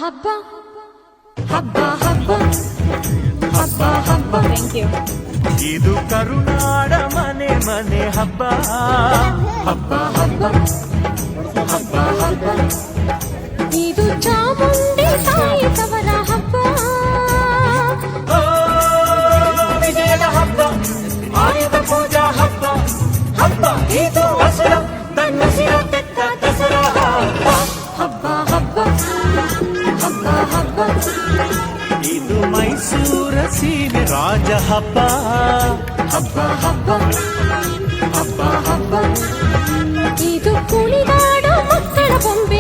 ಹಬ್ಬ ಹಬ್ಬ ಹಬ್ಬ ಹಬ್ಬ ಹಬ್ಬ ಥ್ಯಾಂಕ್ ಯು. ಇದು ಕರುನಾಡ ಮನೆ ಮನೆ ಹಬ್ಬ ಹಬ್ಬ ಹಬ್ಬ ಹಬ್ಬ ಹಬ್ಬ ಇದು ಚಾಮುಂಡಿ ತಾಯಿ ತವರ ಹಬ್ಬ. ಓ, ವಿಜಯದ ಹಬ್ಬ, ಆಯುಧ ಪೂಜಾ ಹಬ್ಬ ಹಬ್ಬ ಇದು ದಸರಾ ತನ್ನಸಿರ ತೆತ್ತ ದಸರಾ ಹಬ್ಬ ಹಬ್ಬ ಹಬ್ಬ ಹಬ್ಬ ಇದು ಮೈಸೂರ ಸೀಮೆ ರಾಜ ಹಬ್ಬ ಹಬ್ಬ ಹಬ್ಬ ಹಬ್ಬ ಹಬ್ಬ ಇದು ಕುಣಿದಾಡೋ ಮಕ್ಕಳ ಬೊಂಬೆ